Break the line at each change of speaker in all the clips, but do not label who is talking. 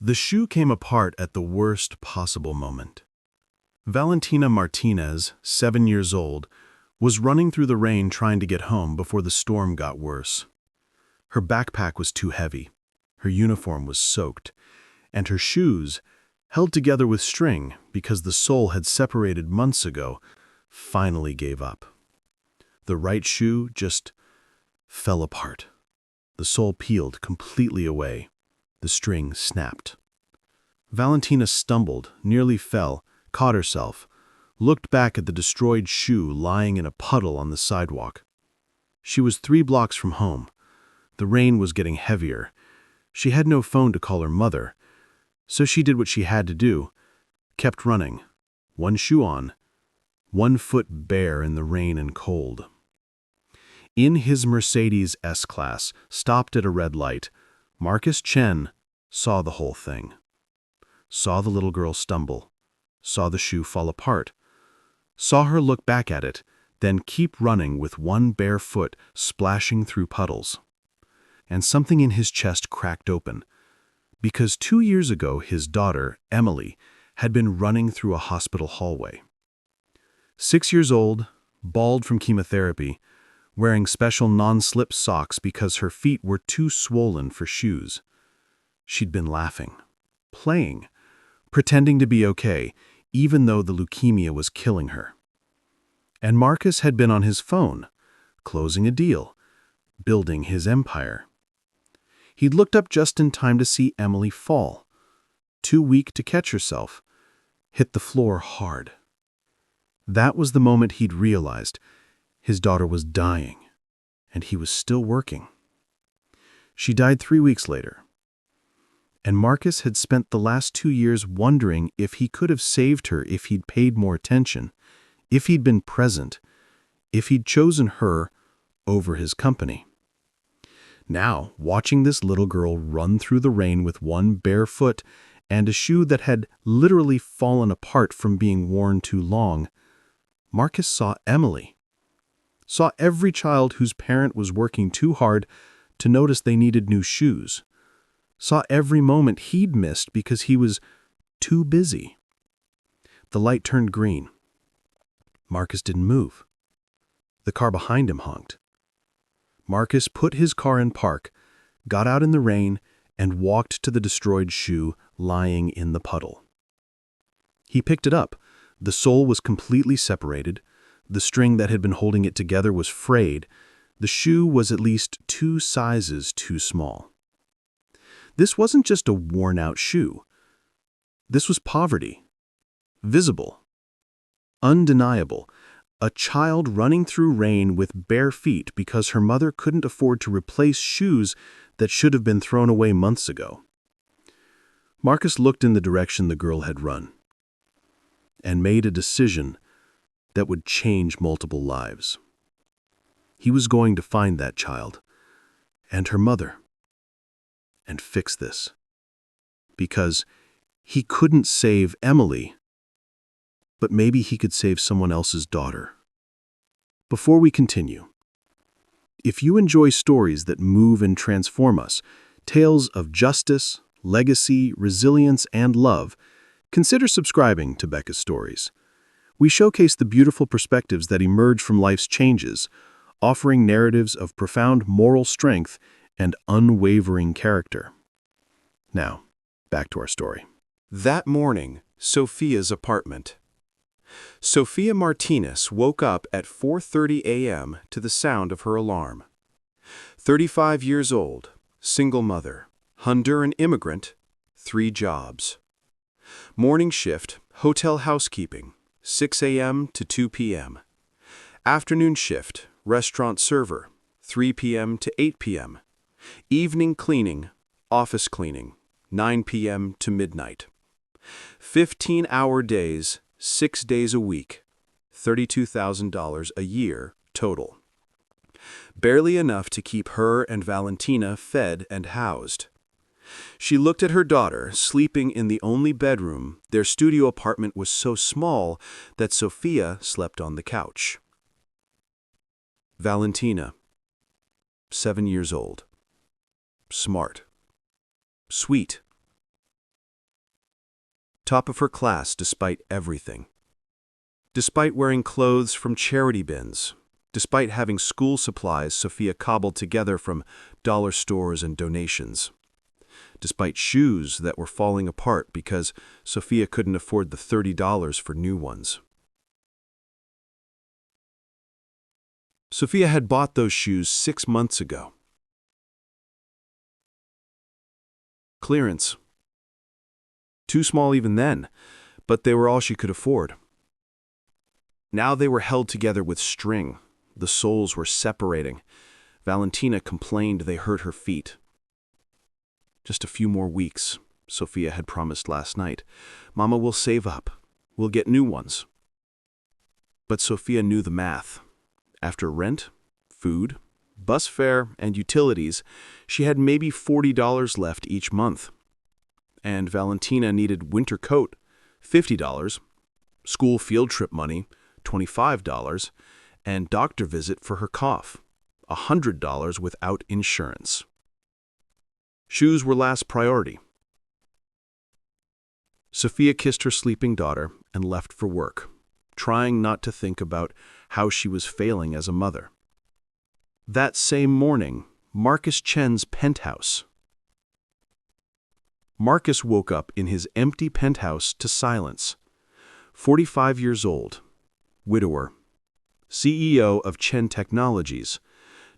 The shoe came apart at the worst possible moment. Valentina Martinez, 7 years old, was running through the rain trying to get home before the storm got worse. Her backpack was too heavy, her uniform was soaked, and her shoes, held together with string because the sole had separated months ago, finally gave up. The right shoe just fell apart. The sole peeled completely away. The string snapped. Valentina stumbled, nearly fell, caught herself, looked back at the destroyed shoe lying in a puddle on the sidewalk. She was 3 blocks from home. The rain was getting heavier. She had no phone to call her mother, so she did what she had to do, kept running, one shoe on, 1 foot bare in the rain and cold. In his Mercedes S-Class, stopped at a red light, Marcus Chen saw the whole thing. Saw the little girl stumble, saw the shoe fall apart, saw her look back at it, then keep running with 1 bare foot splashing through puddles. And something in his chest cracked open, because 2 years ago his daughter, Emily, had been running through a hospital hallway. 6 years old, bald from chemotherapy, wearing special non-slip socks because her feet were too swollen for shoes. She'd been laughing, playing, pretending to be okay, even though the leukemia was killing her. And Marcus had been on his phone, closing a deal, building his empire. He'd looked up just in time to see Emily fall, too weak to catch herself, hit the floor hard. That was the moment he'd realized his daughter was dying, and he was still working. She died 3 weeks later, and Marcus had spent the last 2 years wondering if he could have saved her if he'd paid more attention, if he'd been present, if he'd chosen her over his company. Now, watching this little girl run through the rain with 1 bare foot and a shoe that had literally fallen apart from being worn too long, Marcus saw Emily. Saw every child whose parent was working too hard to notice they needed new shoes. Saw every moment he'd missed because he was too busy. The light turned green. Marcus didn't move. The car behind him honked. Marcus put his car in park, got out in the rain, and walked to the destroyed shoe lying in the puddle. He picked it up. The sole was completely separated. The string that had been holding it together was frayed. The shoe was at least 2 sizes too small. This wasn't just a worn-out shoe. This was poverty. Visible. Undeniable. A child running through rain with bare feet because her mother couldn't afford to replace shoes that should have been thrown away months ago. Marcus looked in the direction the girl had run and made a decision that would change multiple lives. He was going to find that child and her mother and fix this. Because he couldn't save Emily, but maybe he could save someone else's daughter. Before we continue, if you enjoy stories that move and transform us, tales of justice, legacy, resilience, and love, consider subscribing to Becca's Stories. We showcase the beautiful perspectives that emerge from life's changes, offering narratives of profound moral strength and unwavering character. Now, back to our story. That morning, Sophia's apartment. Sophia Martinez woke up at 4:30 a.m. to the sound of her alarm. 35 years old, single mother, Honduran immigrant, 3 jobs. Morning shift, hotel housekeeping, 6 a.m. to 2 p.m. Afternoon shift, restaurant server, 3 p.m. to 8 p.m. Evening cleaning, office cleaning, 9 p.m. to midnight. 15-hour days, 6 days a week, $32,000 a year total. Barely enough to keep her and Valentina fed and housed. She looked at her daughter, sleeping in the only bedroom. Their studio apartment was so small that Sophia slept on the couch. Valentina, 7 years old. Smart. Sweet.
top of her class despite everything. Despite wearing clothes from charity bins, despite having school supplies Sophia cobbled together from dollar stores and donations, despite shoes that were falling apart because Sophia couldn't afford the $30 for new ones. Sophia had bought those shoes 6 months ago. Clearance. Too small even then, but they were all she could afford. Now they were held together with string. The soles were separating. Valentina complained they hurt her feet. Just a few more weeks, Sophia had promised last night. Mama will save up. We'll get new ones. But Sophia knew the math. After rent, food, bus fare, and utilities, she had maybe $40 left each month. And Valentina needed winter coat, $50, school field trip money, $25, and doctor visit for her cough, $100 without insurance. Shoes were last priority. Sophia kissed her sleeping daughter and left for work, trying not to think about how she was failing as a mother. That same morning, Marcus Chen's penthouse. Marcus woke up in his empty penthouse to silence. 45 years old, widower, CEO of Chen Technologies,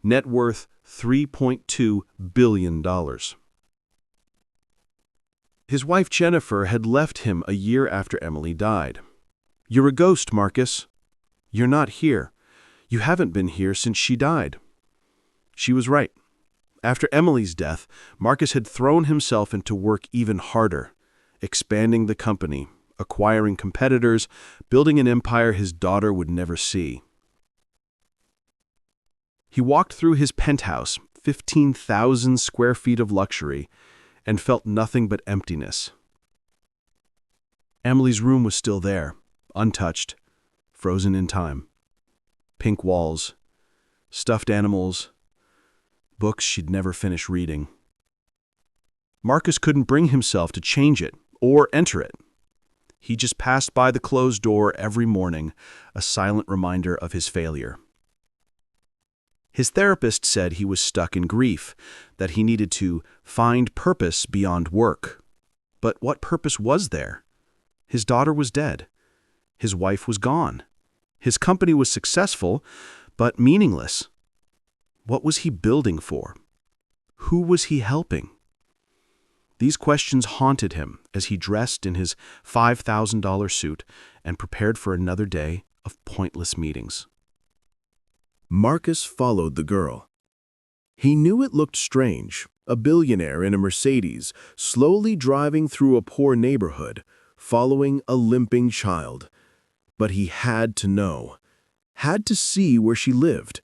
net worth $3.2 billion. His wife Jennifer had left him a year after Emily died. "You're a ghost, Marcus. You're not here. You haven't been here since she died." She was right. After Emily's death, Marcus had thrown himself into work even harder, expanding the company, acquiring competitors, building an empire his daughter would never see. He walked through his penthouse, 15,000 square feet of luxury, and felt nothing but emptiness. Emily's room was still there, untouched, frozen in time. Pink walls, stuffed animals, books she'd never finish reading. Marcus couldn't bring himself to change it or enter it. He just passed by the closed door every morning, a silent reminder of his failure. His therapist said he was stuck in grief, that he needed to find purpose beyond work. But what purpose was there? His daughter was dead. His wife was gone. His company was successful, but meaningless. What was he building for? Who was he helping? These questions haunted him as he dressed in his $5,000 suit and prepared for another day of pointless meetings.
Marcus followed the girl. He knew it looked strange, a billionaire in a Mercedes, slowly driving through a poor neighborhood, following a limping child. But he had to know, had to see where she lived,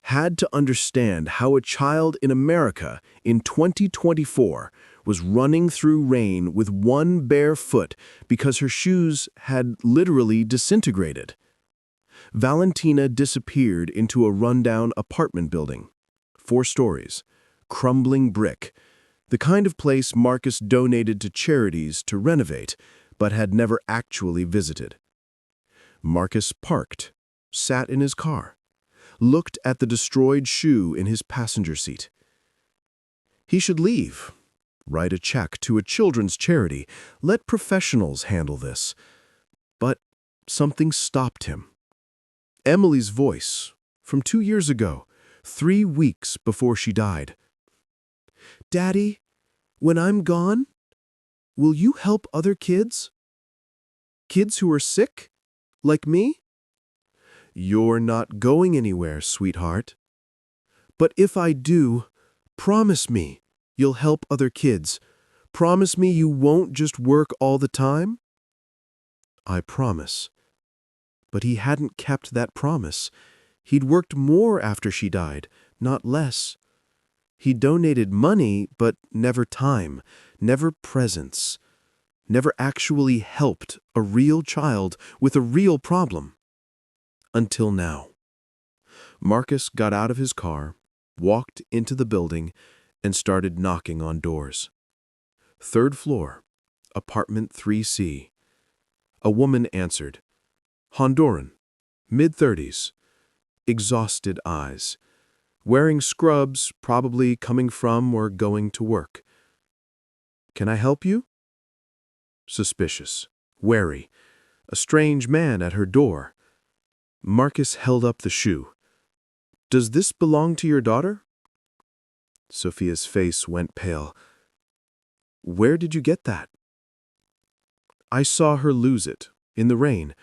had to understand how a child in America in 2024 was running through rain with one bare foot because her shoes had literally disintegrated. Valentina disappeared into a rundown apartment building, 4 stories, crumbling brick, the kind of place Marcus donated to charities to renovate, but had never actually visited. Marcus parked, sat in his car, looked at the destroyed shoe in his passenger seat. He should leave, write a check to a children's charity, let professionals handle this. But something stopped him. Emily's voice, from 2 years ago, 3 weeks before she died. "Daddy, when I'm gone, will you help other kids? Kids who are sick, like me?" "You're not going anywhere, sweetheart. But if I do, promise me you'll help other kids. Promise me you won't just work all the time." "I promise." But he hadn't kept that promise. He'd worked more after she died, not less. He donated money, but never time, never presence, never actually helped a real child with a real problem. Until now. Marcus got out of his car, walked into the building, and started knocking on doors. 3rd floor, apartment 3C. A woman answered. Honduran, mid-30s, exhausted eyes, wearing scrubs, probably coming from or going to work. Can I help you? Suspicious, wary, a strange man at her door. Marcus held up the shoe. Does this belong to your daughter? Sophia's face went pale. Where did you get that? I saw her lose it, in the rain.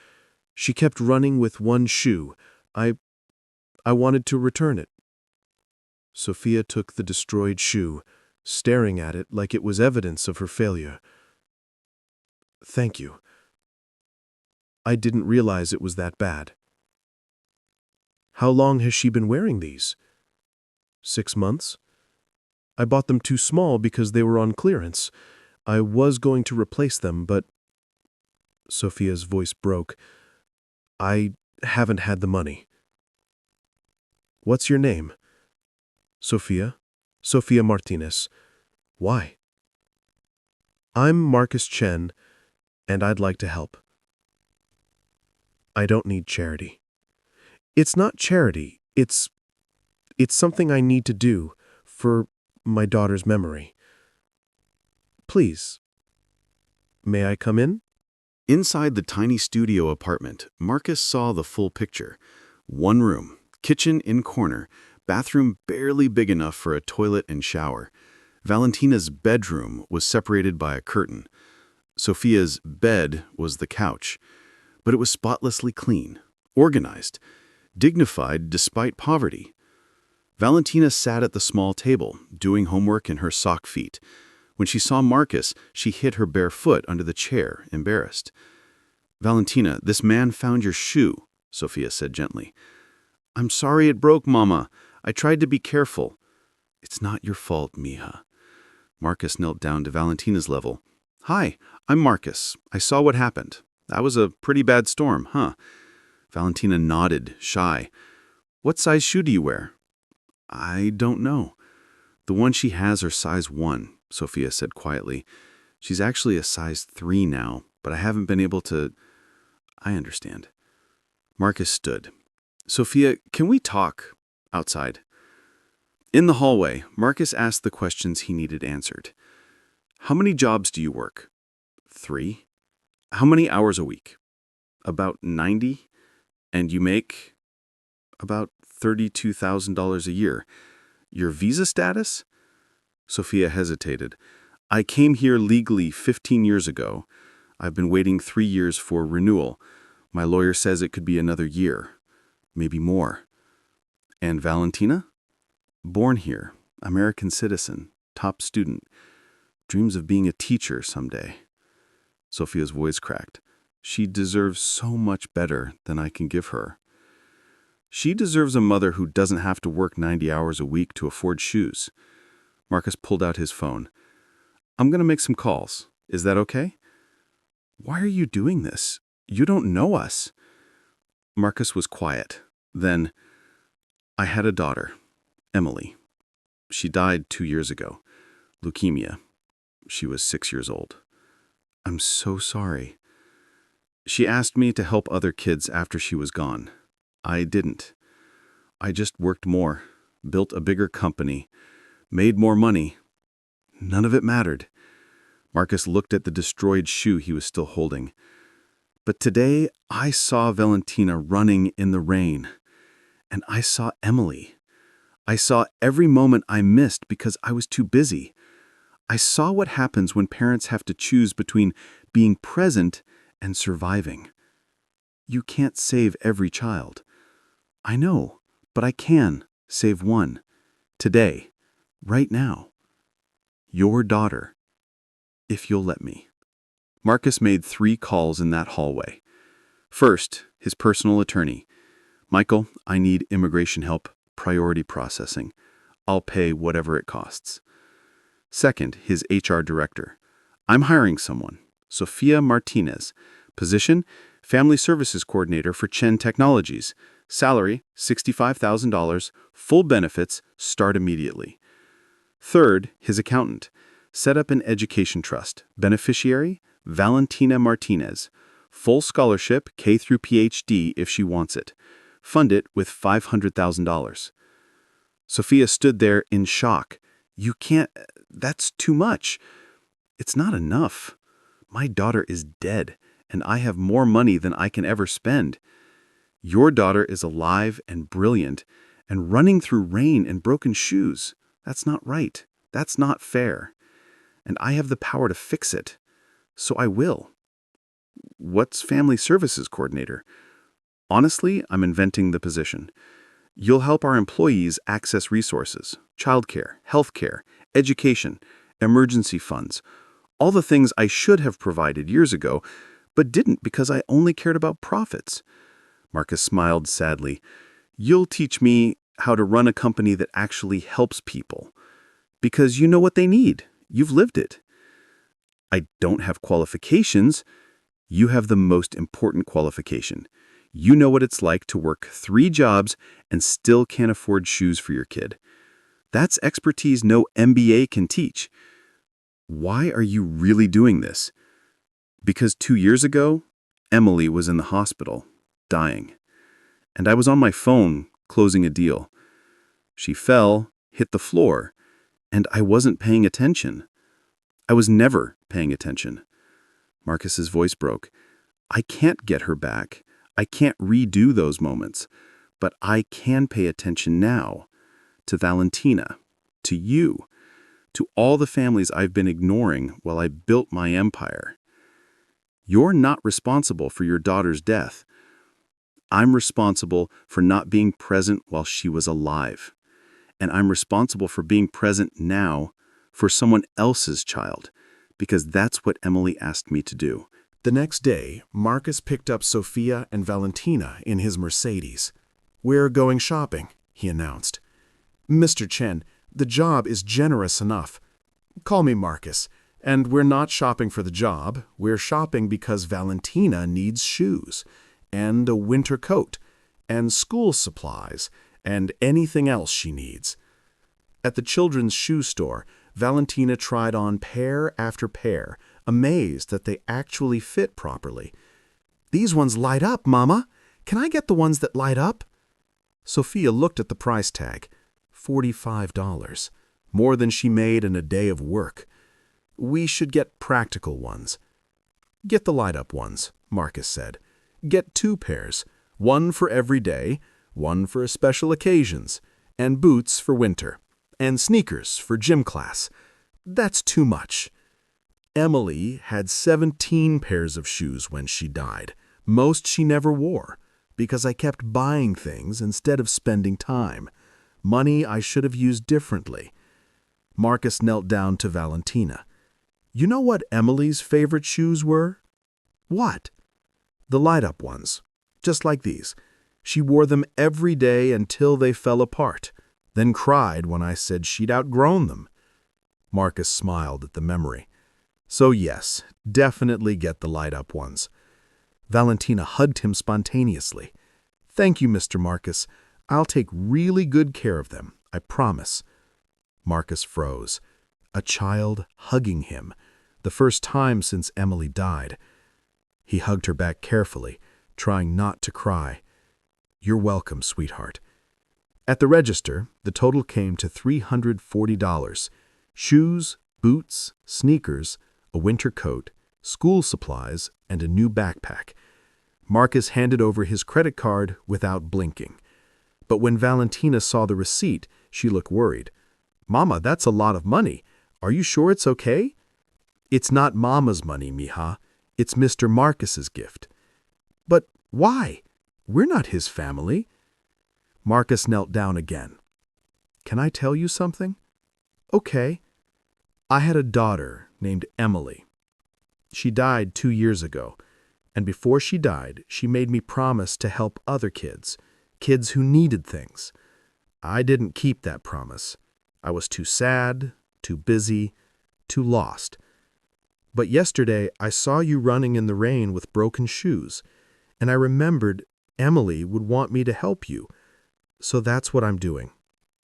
She kept running with one shoe. I wanted to return it. Sophia took the destroyed shoe, staring at it like it was evidence of her failure. Thank you. I didn't realize it was that bad. How long has she been wearing these? 6 months? I bought them too small because they were on clearance. I was going to replace them, but... Sophia's voice broke. I haven't had the money. What's your name? Sophia. Sophia Martinez. Why? I'm Marcus Chen, and I'd like to help. I don't need charity. It's not charity. It's something I need to do for my daughter's memory. Please, may I come in?
Inside the tiny studio apartment, Marcus saw the full picture. One room, kitchen in corner, bathroom barely big enough for a toilet and shower. Valentina's bedroom was separated by a curtain. Sophia's bed was the couch. But it was spotlessly clean, organized, dignified despite poverty. Valentina sat at the small table, doing homework in her sock feet. When she saw Marcus, she hid her bare foot under the chair, embarrassed. Valentina, this man found your shoe, Sophia said gently. I'm sorry it broke, Mama. I tried to be careful. It's not your fault, mija. Marcus knelt down to Valentina's level. Hi, I'm Marcus. I saw what happened. That was a pretty bad storm, huh? Valentina nodded, shy. What size shoe do you wear? I don't know. The one she has are size 1, Sophia said quietly. She's actually a size 3 now, but I haven't been able to... I understand. Marcus stood. Sophia, can we talk? Outside. In the hallway, Marcus asked the questions he needed answered. How many jobs do you work? 3. How many hours a week? About 90. And you make? About $32,000 a year. Your visa status? Sophia hesitated. I came here legally 15 years ago. I've been waiting 3 years for renewal. My lawyer says it could be another year. Maybe more. And Valentina? Born here, American citizen, top student. Dreams of being a teacher someday. Sophia's voice cracked. She deserves so much better than I can give her. She deserves a mother who doesn't have to work 90 hours a week to afford shoes. Marcus pulled out his phone. I'm going to make some calls. Is that okay? Why are you doing this? You don't know us. Marcus was quiet. Then, I had a daughter, Emily. She died 2 years ago. Leukemia. She was 6 years old. I'm so sorry. She asked me to help other kids after she was gone. I didn't. I just worked more, built a bigger company, made more money. None of it mattered. Marcus looked at the destroyed shoe he was still holding. But today, I saw Valentina running in the rain. And I saw Emily. I saw every moment I missed because I was too busy. I saw what happens when parents have to choose between being present and surviving. You can't save every child. I know, but I can save one. Today. Right now. Your daughter. If you'll let me. Marcus made 3 calls in that hallway. First, his personal attorney. Michael, I need immigration help, priority processing. I'll pay whatever it costs. Second, his HR director. I'm hiring someone, Sophia Martinez. Position, Family Services Coordinator for Chen Technologies. Salary, $65,000. Full benefits, start immediately. Third, his accountant.
Set up an education trust. Beneficiary, Valentina Martinez. Full scholarship, K through PhD if she wants it. Fund it with $500,000. Sophia stood there in shock. You can't, that's too much. It's not enough. My daughter is dead, and I have more money than I can ever spend. Your daughter is alive and brilliant, and running through rain and broken shoes. That's not right. That's not fair. And I have the power to fix it. So I will. What's Family Services Coordinator? Honestly, I'm inventing the position. You'll help our employees access resources, childcare, healthcare, education, emergency funds, all the things I should have provided years ago, but didn't because I only cared about profits. Marcus smiled sadly. You'll teach me how to run a company that actually helps people. Because you know what they need. You've lived it. I don't have qualifications. You have the most important qualification. You know what it's like to work 3 jobs and still can't afford shoes for your kid. That's expertise no MBA can teach. Why are you really doing this? Because 2 years ago, Emily was in the hospital, dying. And I was on my phone, closing a deal. She fell, hit the floor, and I wasn't paying attention. I was never paying attention. Marcus's voice broke. I can't get her back. I can't redo those moments. But I can pay attention now. To Valentina. To you. To all the families I've been ignoring while I built my empire. You're not responsible for your daughter's death. I'm responsible for not being present while she was alive. And I'm responsible for being present now for someone else's child, because that's what Emily asked me to do.
The next day, Marcus picked up Sophia and Valentina in his Mercedes. We're going shopping, he announced. Mr. Chen, the job is generous enough. Call me Marcus. And we're not shopping for the job. We're shopping because Valentina needs shoes, and a winter coat, and school supplies, and anything else she needs. At the children's shoe store, Valentina tried on pair after pair, amazed that they actually fit properly. These ones light up, Mama. Can I get the ones that light up? Sophia looked at the price tag. $45. More than she made in a day of work. We should get practical ones. Get the light-up ones, Marcus said. Get 2 pairs, one for every day, one for special occasions, and boots for winter, and sneakers for gym class. That's too much. Emily had 17 pairs of shoes when she died, most she never wore, because I kept buying things instead of spending time. Money I should have used differently. Marcus knelt down to Valentina. You know what Emily's favorite shoes were? What? The light-up ones, just like these. She wore them every day until they fell apart, then cried when I said she'd outgrown them. Marcus smiled at the memory. So yes, definitely get the light-up ones. Valentina hugged him spontaneously. Thank you, Mr. Marcus. I'll take really good care of them, I promise. Marcus froze. A child hugging him, the first time since Emily died. He hugged her back carefully, trying not to cry. You're welcome, sweetheart. At the register, the total came to $340. Shoes, boots, sneakers, a winter coat, school supplies, and a new backpack. Marcus handed over his credit card without blinking. But when Valentina saw the receipt, she looked worried. Mama, that's a lot of money. Are you sure it's okay? It's not Mama's money, mija. It's Mr. Marcus's gift. But why? We're not his family. Marcus knelt down again. Can I tell you something? Okay. I had a daughter named Emily. She died 2 years ago, and before she died, she made me promise to help other kids who needed things. I didn't keep that promise. I was too sad, too busy, too lost. But yesterday, I saw you running in the rain with broken shoes, and I remembered Emily would want me to help you. So that's what I'm doing,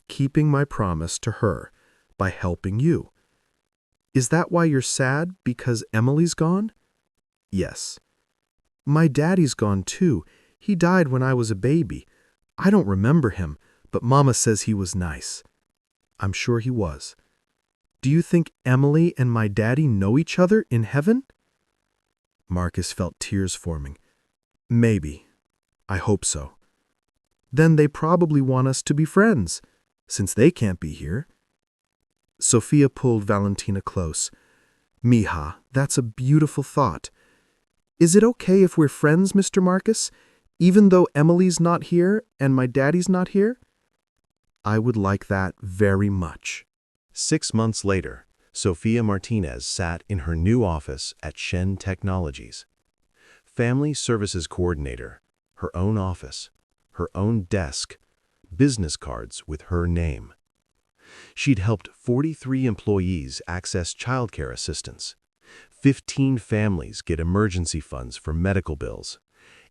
keeping my promise to her by helping you. Is that why you're sad, because Emily's gone? Yes. My daddy's gone too. He died when I was a baby. I don't remember him, but Mama says he was nice. I'm sure he was. Do you think Emily and my daddy know each other in heaven? Marcus felt tears forming. Maybe. I hope so. Then they probably want us to be friends, since they can't be here. Sophia pulled Valentina close. Mija, that's a beautiful thought. Is it okay if we're friends, Mr. Marcus, even though Emily's not here and my daddy's not here? I would like that very much.
6 months later, Sofia Martinez sat in her new office at Shen Technologies. Family Services Coordinator, her own office, her own desk, business cards with her name. She'd helped 43 employees access childcare assistance, 15 families get emergency funds for medical bills,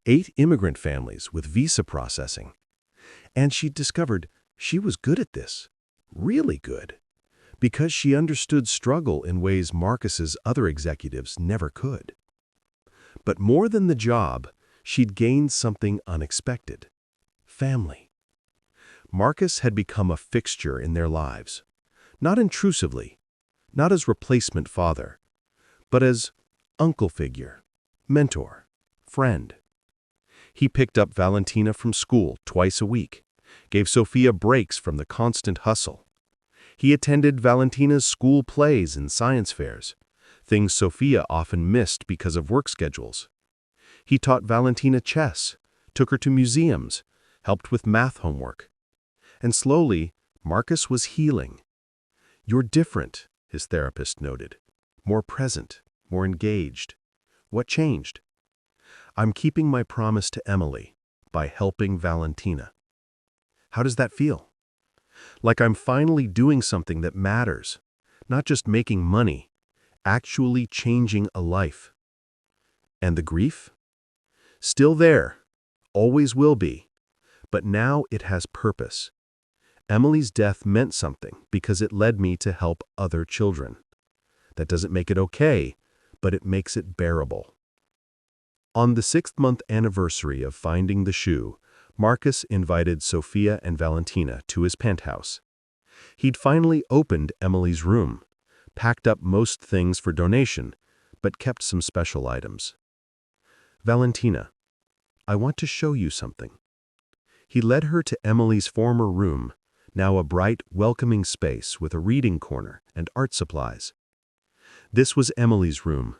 8 immigrant families with visa processing. And she'd discovered she was good at this, really good, because she understood struggle in ways Marcus's other executives never could. But more than the job, she'd gained something unexpected: family. Marcus had become a fixture in their lives, not intrusively, not as replacement father, but as uncle figure, mentor, friend. He picked up Valentina from school twice a week, gave Sophia breaks from the constant hustle. He attended Valentina's school plays and science fairs, things Sophia often missed because of work schedules. He taught Valentina chess, took her to museums, helped with math homework. And slowly, Marcus was healing. "You're different," his therapist noted. "More present, more engaged. What changed?" "I'm keeping my promise to Emily by helping Valentina." "How does that feel?" "Like I'm finally doing something that matters, not just making money, actually changing a life." "And the grief?" "Still there, always will be, but now it has purpose. Emily's death meant something because it led me to help other children. That doesn't make it okay, but it makes it bearable." On the 6th-month anniversary of finding the shoe, Marcus invited Sophia and Valentina to his penthouse. He'd finally opened Emily's room, packed up most things for donation, but kept some special items. "Valentina, I want to show you something." He led her to Emily's former room, now a bright, welcoming space with a reading corner and art supplies. This was Emily's room.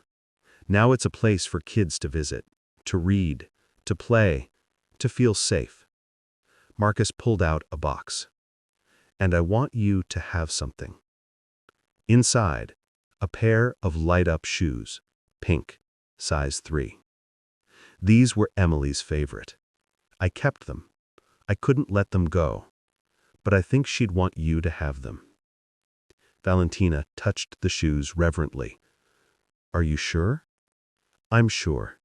Now it's a place for kids to visit, to read, to play, to feel safe. Marcus pulled out a box. "And I want you to have something." Inside, a pair of light-up shoes, pink, size 3. These were Emily's favorite. "I kept them. I couldn't let them go. But I think she'd want you to have them." Valentina touched the shoes reverently. "Are you sure?" "I'm sure.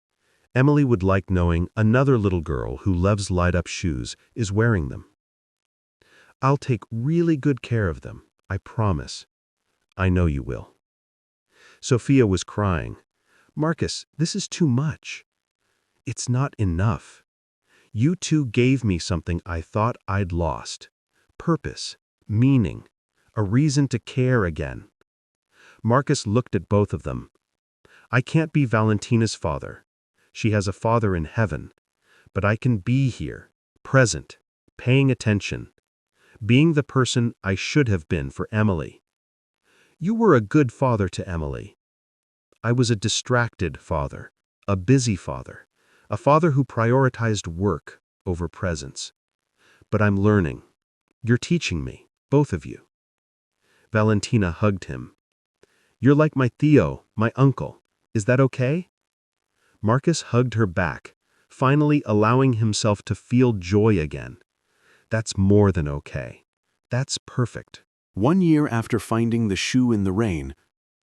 Emily would like knowing another little girl who loves light-up shoes is wearing them. I'll take really good care of them, I promise. I know you will." Sophia was crying. "Marcus, this is too much." "It's not enough. You two gave me something I thought I'd lost. Purpose, meaning, a reason to care again." Marcus looked at both of them. "I can't be Valentina's father. She has a father in heaven. But I can be here, present, paying attention, being the person I should have been for Emily. You were a good father to Emily. I was a distracted father, a busy father, a father who prioritized work over presence. But I'm learning. You're teaching me, both of you." Valentina hugged him. "You're like my Theo, my uncle. Is that okay?" Marcus hugged her back, finally allowing himself to feel joy again. "That's more than okay. That's perfect." 1 year after finding the shoe in the rain,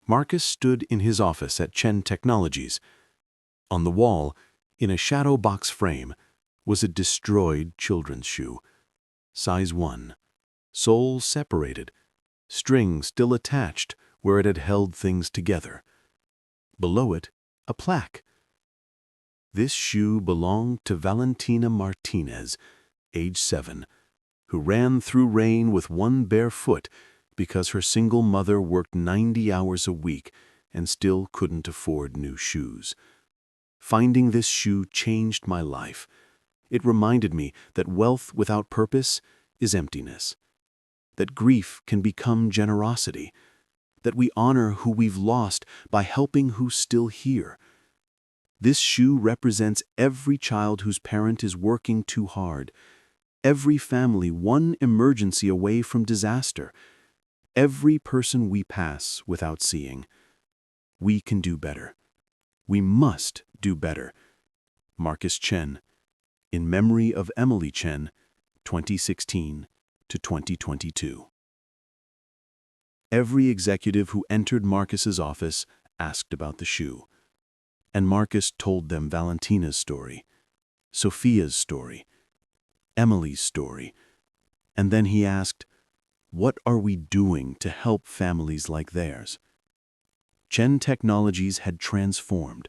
Marcus stood in his office at Chen Technologies. On the wall, in a shadow box frame, was a destroyed children's shoe. Size 1. Sole separated. String still attached
where it had held things together. Below it, a plaque. This shoe belonged to Valentina Martinez, age 7, who ran through rain with one bare foot because her single mother worked 90 hours a week and still couldn't afford new shoes. Finding this shoe changed my life. It reminded me that wealth without purpose is emptiness, that grief can become generosity, that we honor who we've lost by helping who's still here. This shoe represents every child whose parent is working too hard, every family one emergency away from disaster, every person we pass without seeing. We can do better. We must do better. Marcus Chen, in memory of Emily Chen, 2016 to 2022. Every executive who entered Marcus's office asked about the shoe, and Marcus told them Valentina's story, Sophia's story, Emily's story, and then he asked, "What are we doing to help families like theirs?" Chen Technologies had transformed.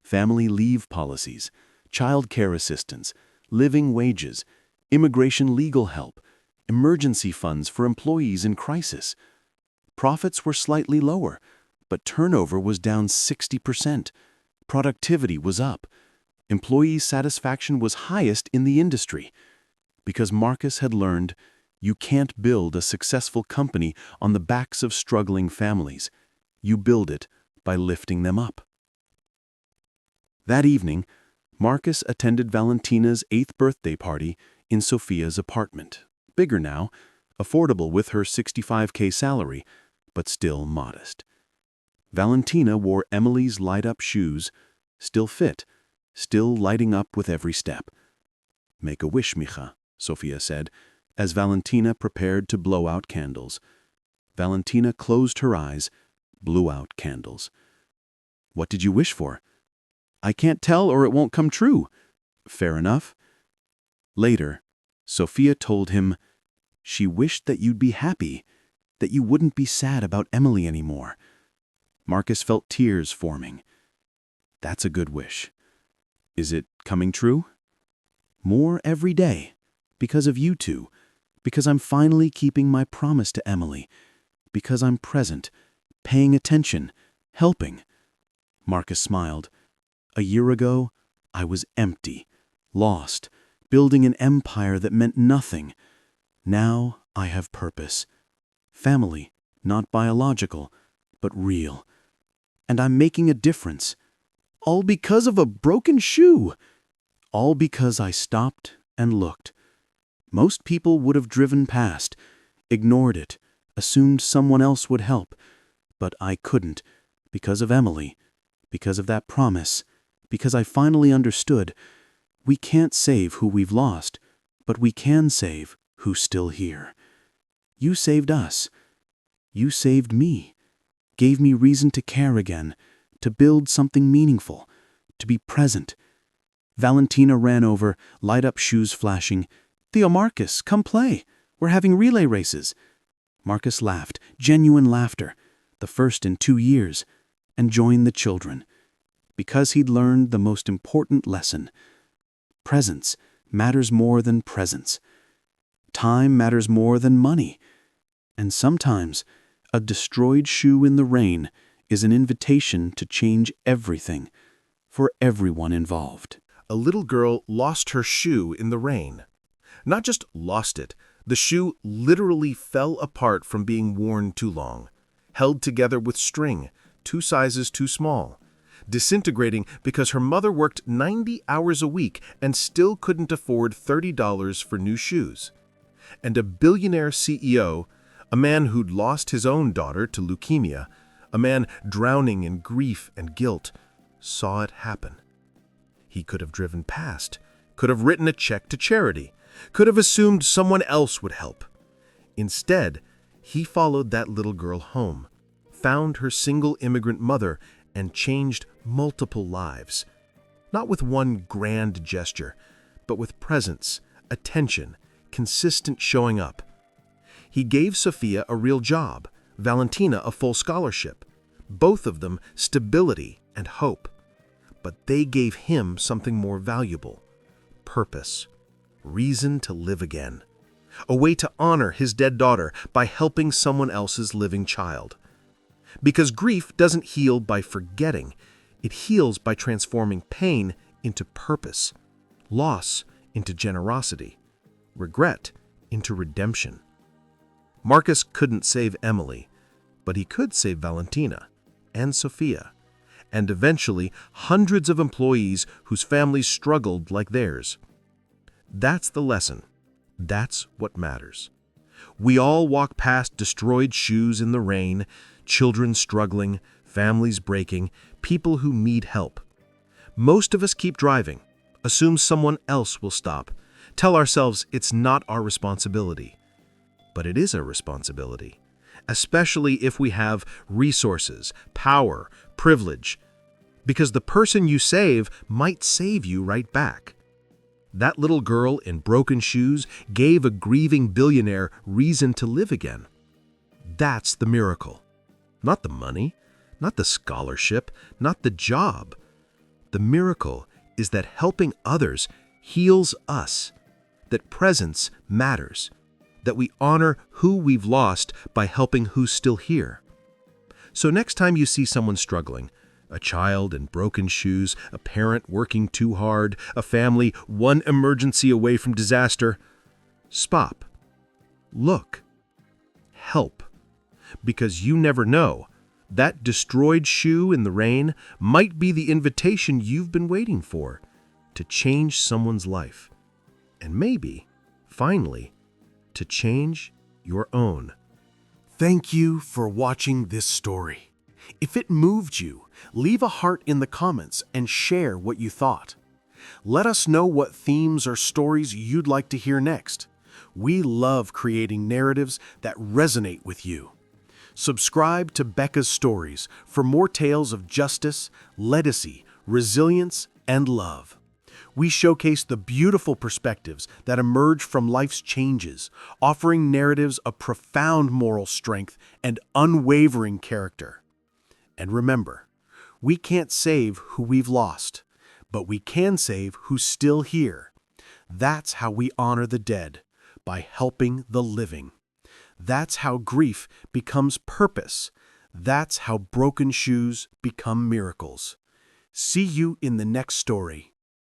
Family leave policies, child care assistance, living wages, immigration legal help, emergency funds for employees in crisis. Profits were slightly lower, but turnover was down 60%. Productivity was up. Employee satisfaction was highest in the industry. Because Marcus had learned, you can't build a successful company on the backs of struggling families. You build it by lifting them up. That evening, Marcus attended Valentina's 8th birthday party in Sophia's apartment. Bigger now, affordable with her $65K salary, but still modest. Valentina wore Emily's light-up shoes, still fit, still lighting up with every step. "Make a wish, mija," Sophia said, as Valentina prepared to blow out candles. Valentina closed her eyes, blew out candles. "What did you wish for?" "I can't tell or it won't come true." "Fair enough." Later, Sophia told him, "She wished that you'd be happy, that you wouldn't be sad about Emily anymore." Marcus felt tears forming. "That's a good wish. Is it coming true?" "More every day, because of you two, because I'm finally keeping my promise to Emily, because I'm present, paying attention, helping." Marcus smiled. "A year ago, I was empty, lost, building an empire that meant nothing. Now I have purpose. Family, not biological, but real. And I'm making a difference. All because of a broken shoe. All because I stopped and looked. Most people would have driven past, ignored it, assumed someone else would help. But I couldn't, because of Emily, because of that promise, because I finally understood. We can't save who we've lost, but we can save who's still here. You saved us. You saved me. Gave me reason to care again, to build something meaningful, to be present." Valentina ran over, light-up shoes flashing. "Theo Marcus, come play. We're having relay races." Marcus laughed, genuine laughter, the first in 2 years, and joined the children. Because he'd learned the most important lesson. Presence matters more than presence. Time matters more than money. And sometimes, a destroyed shoe in the rain is an invitation to change everything for everyone involved.
A little girl lost her shoe in the rain. Not just lost it, the shoe literally fell apart from being worn too long, held together with string, 2 sizes too small, disintegrating because her mother worked 90 hours a week and still couldn't afford $30 for new shoes. And a billionaire CEO, a man who'd lost his own daughter to leukemia, a man drowning in grief and guilt, saw it happen. He could have driven past, could have written a check to charity, could have assumed someone else would help. Instead, he followed that little girl home, found her single immigrant mother, and changed multiple lives. Not with one grand gesture, but with presence, attention, consistent showing up. He gave Sophia a real job, Valentina a full scholarship, both of them stability and hope. But they gave him something more valuable: purpose, reason to live again, a way to honor his dead daughter by helping someone else's living child. Because grief doesn't heal by forgetting, it heals by transforming pain into purpose, loss into generosity, regret into redemption. Marcus couldn't save Emily, but he could save Valentina and Sophia, and eventually hundreds of employees whose families struggled like theirs. That's the lesson. That's what matters. We all walk past destroyed shoes in the rain, children struggling, families breaking, people who need help. Most of us keep driving, assume someone else will stop, tell ourselves it's not our responsibility. But it is our responsibility, especially if we have resources, power, privilege, because the person you save might save you right back. That little girl in broken shoes gave a grieving billionaire reason to live again. That's the miracle. Not the money, not the scholarship, not the job. The miracle is that helping others heals us, that presence matters, that we honor who we've lost by helping who's still here. So next time you see someone struggling, a child in broken shoes, a parent working too hard, a family one emergency away from disaster, stop, look, help. Because you never know, that destroyed shoe in the rain might be the invitation you've been waiting for to change someone's life. And maybe, finally, to change your own. Thank you for watching this story. If it moved you, leave a heart in the comments and share what you thought. Let us know what themes or stories you'd like to hear next. We love creating narratives that resonate with you. Subscribe to Becca's Stories for more tales of justice, legacy, resilience, and love. We showcase the beautiful perspectives that emerge from life's changes, offering narratives of profound moral strength and unwavering character. And remember, we can't save who we've lost, but we can save who's still here. That's how we honor the dead, by helping the living. That's how grief becomes purpose. That's how broken shoes become miracles. See you in the next story.